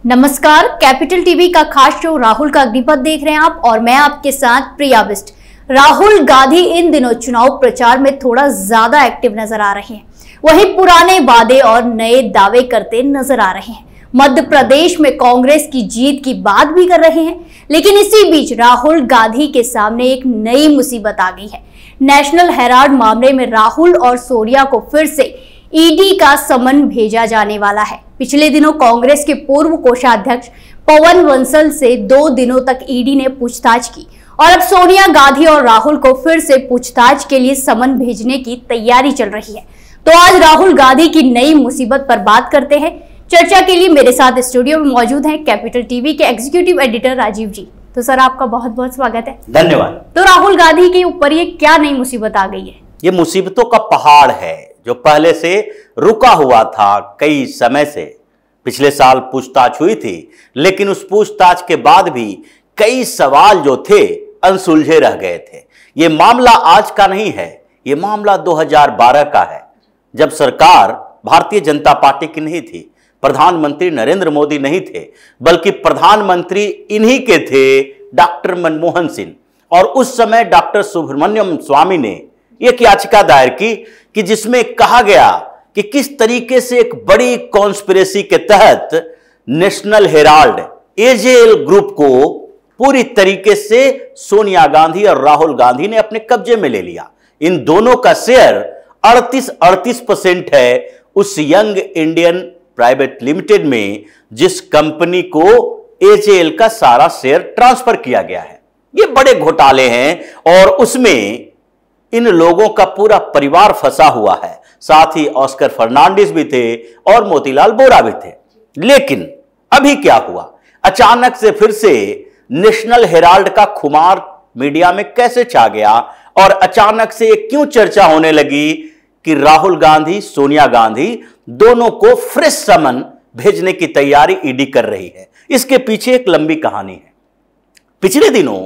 नमस्कार, capital TV का खास शो राहुल का अग्निपथ देख रहे हैं आप और मैं आपके साथ प्रिया बिष्ट। राहुल गांधी इन दिनों चुनाव प्रचार में थोड़ा ज्यादा एक्टिव नजर आ रहे हैं, वहीं पुराने वादे और नए दावे करते नजर आ रहे हैं। मध्य प्रदेश में कांग्रेस की जीत की बात भी कर रहे हैं, लेकिन इसी बीच राहुल गांधी के सामने एक नई मुसीबत आ गई है। नेशनल हेराल्ड मामले में राहुल और सोनिया को फिर से ईडी का समन भेजा जाने वाला है। पिछले दिनों कांग्रेस के पूर्व कोषाध्यक्ष पवन बंसल से 2 दिनों तक ईडी ने पूछताछ की और अब सोनिया गांधी और राहुल को फिर से पूछताछ के लिए समन भेजने की तैयारी चल रही है। तो आज राहुल गांधी की नई मुसीबत पर बात करते हैं। चर्चा के लिए मेरे साथ स्टूडियो में मौजूद हैं कैपिटल टीवी के एग्जीक्यूटिव एडिटर राजीव जी। तो सर, आपका बहुत बहुत स्वागत है। धन्यवाद। तो राहुल गांधी के ऊपर ये क्या नई मुसीबत आ गई है? ये मुसीबतों का पहाड़ है जो पहले से रुका हुआ था कई समय से। पिछले साल पूछताछ हुई थी, लेकिन उस पूछताछ के बाद भी कई सवाल जो थे अनसुलझे रह गए थे। ये मामला आज का नहीं है, ये मामला 2012 का है, जब सरकार भारतीय जनता पार्टी की नहीं थी, प्रधानमंत्री नरेंद्र मोदी नहीं थे, बल्कि प्रधानमंत्री इन्हीं के थे, डॉक्टर मनमोहन सिंह। और उस समय डॉक्टर सुब्रमण्यम स्वामी ने एक याचिका दायर की कि जिसमें कहा गया कि किस तरीके से एक बड़ी कॉन्स्पिरेसी के तहत नेशनल हेराल्ड एजेएल ग्रुप को पूरी तरीके से सोनिया गांधी और राहुल गांधी ने अपने कब्जे में ले लिया। इन दोनों का शेयर 38% है उस यंग इंडियन प्राइवेट लिमिटेड में, जिस कंपनी को एजेएल का सारा शेयर ट्रांसफर किया गया है। ये बड़े घोटाले हैं और उसमें इन लोगों का पूरा परिवार फंसा हुआ है। साथ ही ऑस्कर फर्नांडिस भी थे और मोतीलाल वोरा भी थे। लेकिन अभी क्या हुआ? अचानक से फिर से नेशनल हेराल्ड का खुमार मीडिया में कैसे छा गया और अचानक से क्यों चर्चा होने लगी कि राहुल गांधी, सोनिया गांधी दोनों को फ्रेश समन भेजने की तैयारी ईडी कर रही है? इसके पीछे एक लंबी कहानी है। पिछले दिनों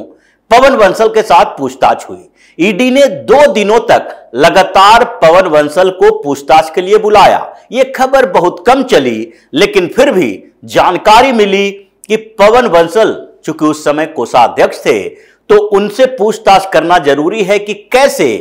पवन बंसल के साथ पूछताछ हुई। ईडी ने 2 दिनों तक लगातार पवन बंसल को पूछताछ के लिए बुलाया। यह खबर बहुत कम चली, लेकिन फिर भी जानकारी मिली कि पवन बंसल चूंकि उस समय कोषाध्यक्ष थे, तो उनसे पूछताछ करना जरूरी है कि कैसे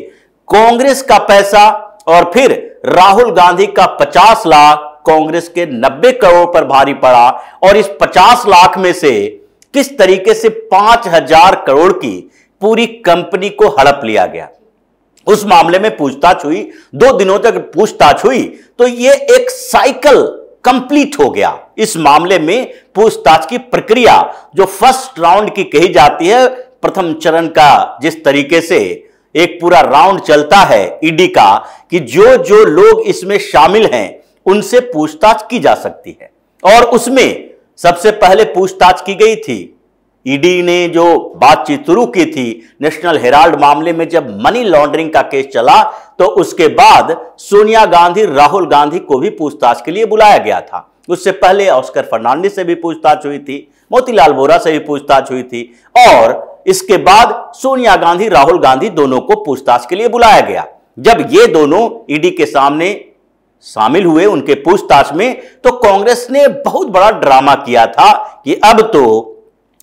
कांग्रेस का पैसा और फिर राहुल गांधी का 50 लाख कांग्रेस के 90 करोड़ पर भारी पड़ा और इस 50 लाख में से किस तरीके से 5000 करोड़ की पूरी कंपनी को हड़प लिया गया। उस मामले में पूछताछ हुई, 2 दिनों तक पूछताछ हुई, तो यह एक साइकिल कंप्लीट हो गया। इस मामले में पूछताछ की प्रक्रिया जो फर्स्ट राउंड की कही जाती है, प्रथम चरण का जिस तरीके से एक पूरा राउंड चलता है ईडी का, कि जो जो लोग इसमें शामिल हैं उनसे पूछताछ की जा सकती है। और उसमें सबसे पहले पूछताछ की गई थी, ईडी ने जो बातचीत शुरू की थी नेशनल हेराल्ड मामले में, जब मनी लॉन्ड्रिंग का केस चला तो उसके बाद सोनिया गांधी, राहुल गांधी को भी पूछताछ के लिए बुलाया गया था। उससे पहले ऑस्कर फर्नांडिस से भी पूछताछ हुई थी, मोतीलाल वोरा से भी पूछताछ हुई थी और इसके बाद सोनिया गांधी, राहुल गांधी दोनों को पूछताछ के लिए बुलाया गया। जब ये दोनों ईडी के सामने शामिल हुए उनके पूछताछ में, तो कांग्रेस ने बहुत बड़ा ड्रामा किया था कि अब तो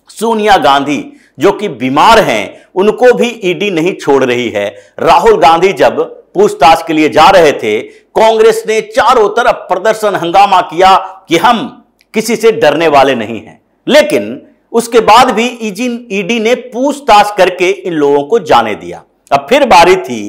सोनिया गांधी जो कि बीमार हैं उनको भी ईडी नहीं छोड़ रही है। राहुल गांधी जब पूछताछ के लिए जा रहे थे, कांग्रेस ने चारों तरफ प्रदर्शन, हंगामा किया कि हम किसी से डरने वाले नहीं हैं। लेकिन उसके बाद भी ईडी ने पूछताछ करके इन लोगों को जाने दिया। अब फिर बारी थी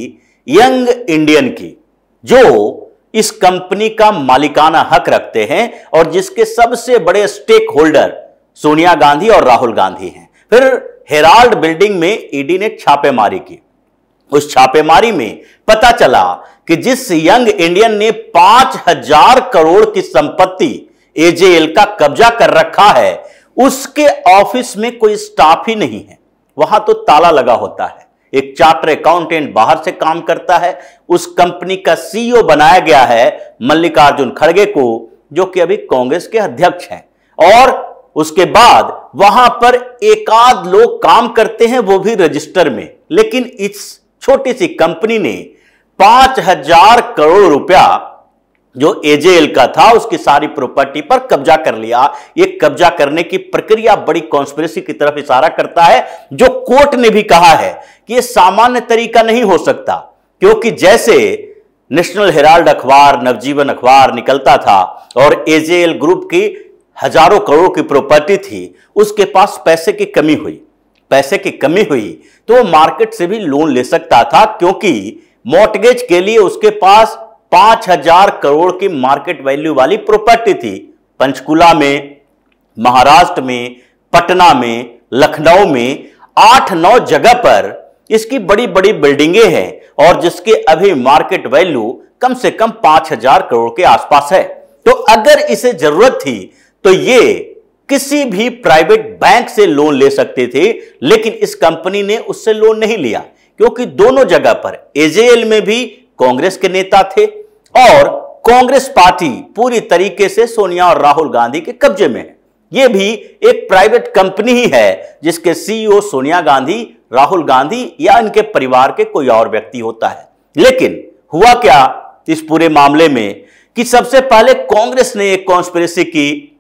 यंग इंडियन की, जो इस कंपनी का मालिकाना हक रखते हैं और जिसके सबसे बड़े स्टेक होल्डर सोनिया गांधी और राहुल गांधी हैं। फिर हेराल्ड बिल्डिंग में ईडी ने छापेमारी की। उस छापेमारी में पता चला कि जिस यंग इंडियन ने 5000 करोड़ की संपत्ति एजेएल का कब्जा कर रखा है, उसके ऑफिस में कोई स्टाफ ही नहीं है। वहां तो ताला लगा होता है। एक चार्टर अकाउंटेंट बाहर से काम करता है। उस कंपनी का सीईओ बनाया गया है मल्लिकार्जुन खड़गे को, जो कि अभी कांग्रेस के अध्यक्ष हैं। और उसके बाद वहां पर एकाध लोग काम करते हैं, वो भी रजिस्टर में। लेकिन इस छोटी सी कंपनी ने 5000 करोड़ रुपया जो एजेएल का था उसकी सारी प्रॉपर्टी पर कब्जा कर लिया। ये कब्जा करने की प्रक्रिया बड़ी कॉन्स्पिरेसी की तरफ इशारा करता है, जो कोर्ट ने भी कहा है कि यह सामान्य तरीका नहीं हो सकता, क्योंकि जैसे नेशनल हेराल्ड अखबार, नवजीवन अखबार निकलता था और एजेएल ग्रुप की हजारों करोड़ की प्रॉपर्टी थी, उसके पास पैसे की कमी हुई तो वो मार्केट से भी लोन ले सकता था, क्योंकि मॉर्टगेज के लिए उसके पास 5,000 करोड़ की मार्केट वैल्यू वाली प्रॉपर्टी थी। पंचकुला में, महाराष्ट्र में, पटना में, लखनऊ में 8-9 जगह पर इसकी बड़ी बड़ी बिल्डिंगें हैं और जिसके अभी मार्केट वैल्यू कम से कम 5,000 करोड़ के आसपास है। तो अगर इसे जरूरत थी तो ये किसी भी प्राइवेट बैंक से लोन ले सकते थे, लेकिन इस कंपनी ने उससे लोन नहीं लिया, क्योंकि दोनों जगह पर एजेएल में भी कांग्रेस के नेता थे और कांग्रेस पार्टी पूरी तरीके से सोनिया और राहुल गांधी के कब्जे में है। यह भी एक प्राइवेट कंपनी ही है जिसके सीईओ सोनिया गांधी, राहुल गांधी या इनके परिवार के कोई और व्यक्ति होता है। लेकिन हुआ क्या इस पूरे मामले में कि सबसे पहले कांग्रेस ने एक कॉन्स्पिरेसी की।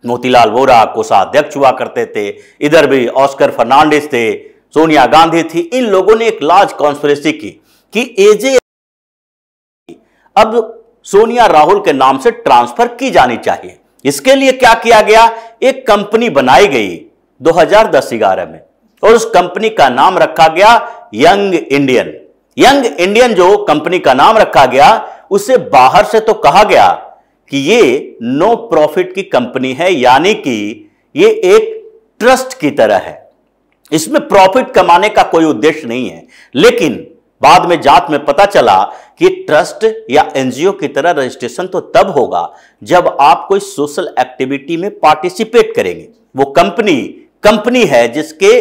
मोतीलाल वोरा कोषाध्यक्ष हुआ करते थे, इधर भी ऑस्कर फर्नांडिस थे, सोनिया गांधी थी। इन लोगों ने एक लार्ज कॉन्स्पिरेसी की कि एजेएल अब सोनिया राहुल के नाम से ट्रांसफर की जानी चाहिए। इसके लिए क्या किया गया, एक कंपनी बनाई गई 2010-11 में और उस कंपनी का नाम रखा गया यंग इंडियन। यंग इंडियन जो कंपनी का नाम रखा गया, उसे बाहर से तो कहा गया कि ये नो प्रॉफिट की कंपनी है, यानी कि ये एक ट्रस्ट की तरह है, इसमें प्रॉफिट कमाने का कोई उद्देश्य नहीं है। लेकिन बाद में जांच में पता चला कि ट्रस्ट या एनजीओ की तरह रजिस्ट्रेशन तो तब होगा जब आप कोई सोशल एक्टिविटी में पार्टिसिपेट करेंगे। वो कंपनी है जिसके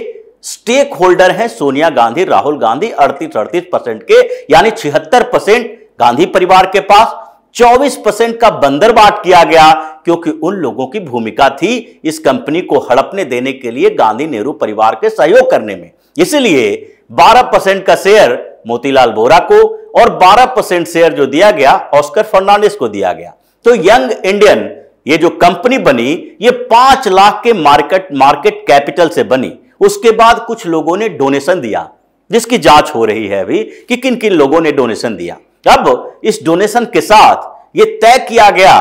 स्टेक होल्डर हैं सोनिया गांधी, राहुल गांधी, 38% के, यानी 76% गांधी परिवार के पास, 24% का बंदरबाट किया गया, क्योंकि उन लोगों की भूमिका थी इस कंपनी को हड़पने देने के लिए गांधी नेहरू परिवार के सहयोग करने में। इसलिए 12% का शेयर मोतीलाल वोरा को और 12% शेयर जो दिया गया ऑस्कर फर्नांडिस को दिया गया। तो यंग इंडियन ये जो कंपनी बनी, ये 5 लाख के मार्केट कैपिटल से बनी। उसके बाद कुछ लोगों ने डोनेशन दिया, जिसकी जांच हो रही है अभी कि किन किन लोगों ने डोनेशन दिया। अब इस डोनेशन के साथ यह तय किया गया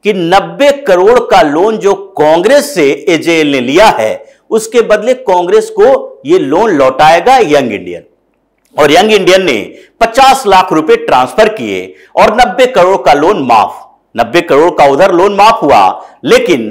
कि 90 करोड़ का लोन जो कांग्रेस से एजेएल ने लिया है, उसके बदले कांग्रेस को यह लोन लौटाएगा यंग इंडियन। और यंग इंडियन ने 50 लाख रुपए ट्रांसफर किए और 90 करोड़ का लोन माफ। 90 करोड़ का उधर लोन माफ हुआ, लेकिन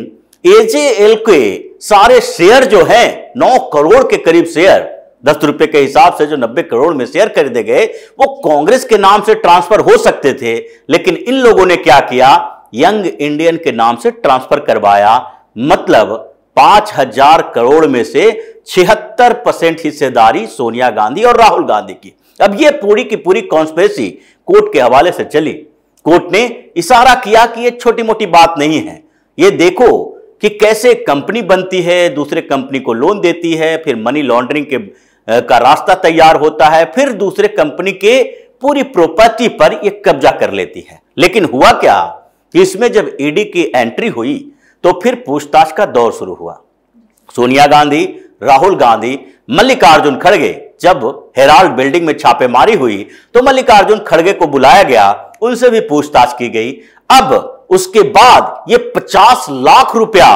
एजेएल के सारे शेयर जो हैं, 9 करोड़ के करीब शेयर, 10 रुपए के हिसाब से जो 90 करोड़ में शेयर खरीदे गए, वो कांग्रेस के नाम से ट्रांसफर हो सकते थे। लेकिन इन लोगों ने क्या किया, यंग इंडियन के नाम से ट्रांसफर करवाया। मतलब 5,000 करोड़ में से 76% हिस्सेदारी सोनिया गांधी और राहुल गांधी की। अब यह पूरी की पूरी कॉन्स्पिरेसी कोर्ट के हवाले से चली। कोर्ट ने इशारा किया कि यह छोटी मोटी बात नहीं है, यह देखो कि कैसे कंपनी बनती है, दूसरे कंपनी को लोन देती है, फिर मनी लॉन्ड्रिंग का रास्ता तैयार होता है, फिर दूसरे कंपनी के पूरी प्रॉपर्टी पर यह कब्जा कर लेती है। लेकिन हुआ क्या कि इसमें जब ईडी की एंट्री हुई तो फिर पूछताछ का दौर शुरू हुआ। सोनिया गांधी, राहुल गांधी, मल्लिकार्जुन खड़गे, जब हेराल्ड बिल्डिंग में छापेमारी हुई तो मल्लिकार्जुन खड़गे को बुलाया गया, उनसे भी पूछताछ की गई। अब उसके बाद ये 50 लाख रुपया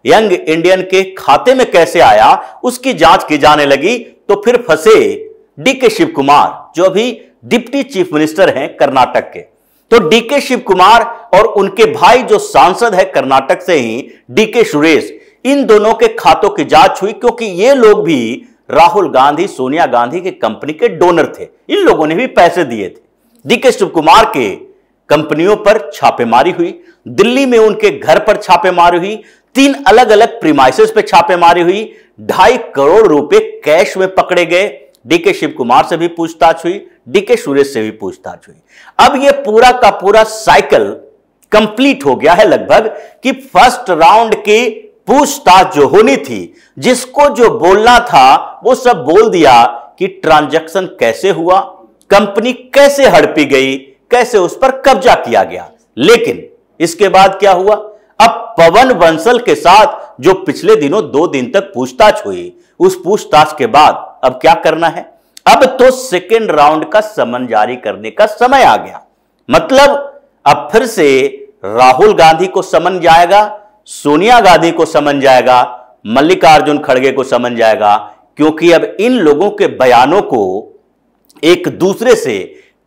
यंग इंडियन के खाते में कैसे आया, उसकी जांच की जाने लगी। तो फिर फंसे डीके शिव कुमार, जो अभी डिप्टी चीफ मिनिस्टर हैं कर्नाटक के। तो डीके शिव कुमार और उनके भाई जो सांसद है कर्नाटक से ही, डीके सुरेश, इन दोनों के खातों की जांच हुई, क्योंकि ये लोग भी राहुल गांधी, सोनिया गांधी के कंपनी के डोनर थे। इन लोगों ने भी पैसे दिए थे। डीके शिव कुमार के कंपनियों पर छापेमारी हुई, दिल्ली में उनके घर पर छापेमारी हुई, 3 अलग अलग प्रीमाइसेस पे छापेमारी हुई, 2.5 करोड़ रुपए कैश में पकड़े गए। डीके शिव कुमार से भी पूछताछ हुई, डीके सुरेश से भी पूछताछ हुई। अब यह पूरा का पूरा साइकिल कंप्लीट हो गया है लगभग, कि फर्स्ट राउंड की पूछताछ जो होनी थी, जिसको जो बोलना था वो सब बोल दिया कि ट्रांजैक्शन कैसे हुआ, कंपनी कैसे हड़पी गई, कैसे उस पर कब्जा किया गया। लेकिन इसके बाद क्या हुआ? अब पवन बंसल के साथ जो पिछले दिनों 2 दिन तक पूछताछ हुई, उस पूछताछ के बाद अब क्या करना है? अब तो सेकेंड राउंड का समन जारी करने का समय आ गया। मतलब अब फिर से राहुल गांधी को समन जाएगा, सोनिया गांधी को समन जाएगा, मल्लिकार्जुन खड़गे को समन जाएगा, क्योंकि अब इन लोगों के बयानों को एक दूसरे से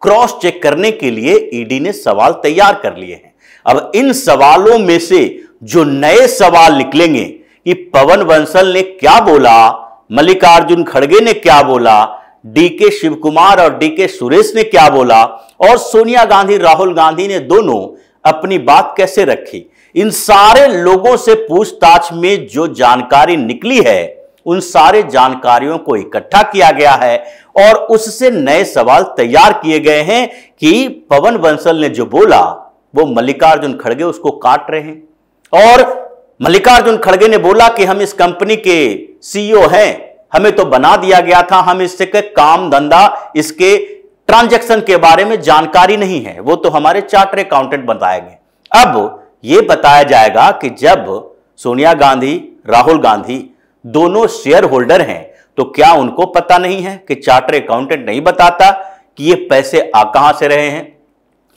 क्रॉस चेक करने के लिए ईडी ने सवाल तैयार कर लिए हैं। अब इन सवालों में से जो नए सवाल निकलेंगे कि पवन बंसल ने क्या बोला, मल्लिकार्जुन खड़गे ने क्या बोला, डीके शिव कुमार और डीके सुरेश ने क्या बोला, और सोनिया गांधी राहुल गांधी ने दोनों अपनी बात कैसे रखी, इन सारे लोगों से पूछताछ में जो जानकारी निकली है, उन सारे जानकारियों को इकट्ठा किया गया है और उससे नए सवाल तैयार किए गए हैं कि पवन बंसल ने जो बोला वो मल्लिकार्जुन खड़गे उसको काट रहे हैं। और मल्लिकार्जुन खड़गे ने बोला कि हम इस कंपनी के सीईओ हैं, हमें तो बना दिया गया था, हम इससे काम धंधा, इसके ट्रांजैक्शन के बारे में जानकारी नहीं है, वो तो हमारे चार्टर अकाउंटेंट बताएंगे। अब यह बताया जाएगा कि जब सोनिया गांधी राहुल गांधी दोनों शेयर होल्डर हैं तो क्या उनको पता नहीं है कि चार्टर अकाउंटेंट नहीं बताता कि ये पैसे आ कहां से रहे हैं,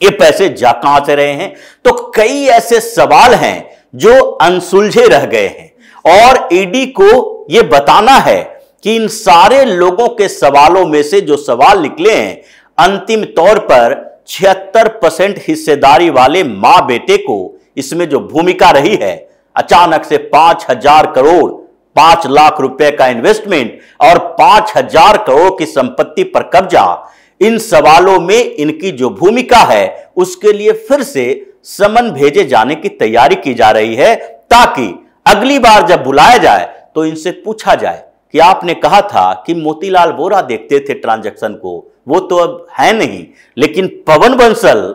ये पैसे जा कहां से रहे हैं? तो कई ऐसे सवाल हैं जो अनसुलझे रह गए हैं और ईडी को यह बताना है कि इन सारे लोगों के सवालों में से जो सवाल निकले हैं, अंतिम तौर पर 76% हिस्सेदारी वाले मां बेटे को इसमें जो भूमिका रही है, अचानक से 5,000 करोड़ 5 लाख रुपए का इन्वेस्टमेंट और 5,000 करोड़ की संपत्ति पर कब्जा, इन सवालों में इनकी जो भूमिका है उसके लिए फिर से समन भेजे जाने की तैयारी की जा रही है, ताकि अगली बार जब बुलाया जाए तो इनसे पूछा जाए कि आपने कहा था कि मोतीलाल वोरा देखते थे ट्रांजैक्शन को, वो तो अब है नहीं, लेकिन पवन बंसल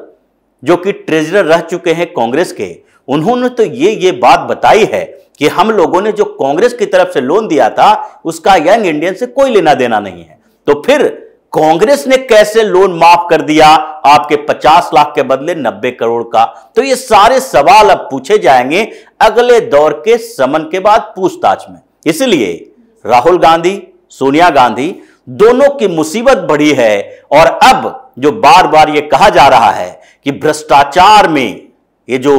जो कि ट्रेजरर रह चुके हैं कांग्रेस के, उन्होंने तो ये बात बताई है कि हम लोगों ने जो कांग्रेस की तरफ से लोन दिया था उसका यंग इंडियन से कोई लेना देना नहीं है। तो फिर कांग्रेस ने कैसे लोन माफ कर दिया आपके 50 लाख के बदले 90 करोड़ का? तो ये सारे सवाल अब पूछे जाएंगे अगले दौर के समन के बाद पूछताछ में। इसलिए राहुल गांधी सोनिया गांधी दोनों की मुसीबत बढ़ी है और अब जो बार बार ये कहा जा रहा है कि भ्रष्टाचार में, ये जो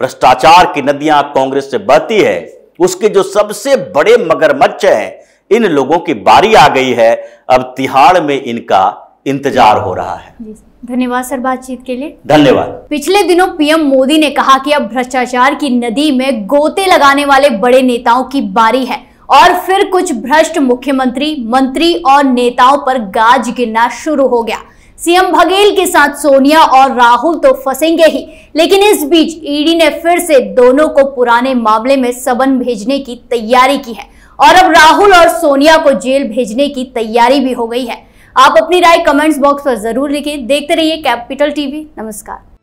भ्रष्टाचार की नदियां कांग्रेस से बहती है, उसके जो सबसे बड़े मगरमच्छ हैं, इन लोगों की बारी आ गई है। अब तिहाड़ में इनका इंतजार हो रहा है। धन्यवाद सर बातचीत के लिए। धन्यवाद। पिछले दिनों पीएम मोदी ने कहा कि अब भ्रष्टाचार की नदी में गोते लगाने वाले बड़े नेताओं की बारी है और फिर कुछ भ्रष्ट मुख्यमंत्री, मंत्री और नेताओं पर गाज गिरना शुरू हो गया। सीएम बघेल के साथ सोनिया और राहुल तो फंसेंगे ही, लेकिन इस बीच ईडी ने फिर से दोनों को पुराने मामले में समन भेजने की तैयारी की है और अब राहुल और सोनिया को जेल भेजने की तैयारी भी हो गई है। आप अपनी राय कमेंट्स बॉक्स पर जरूर लिखें। देखते रहिए कैपिटल टीवी। नमस्कार।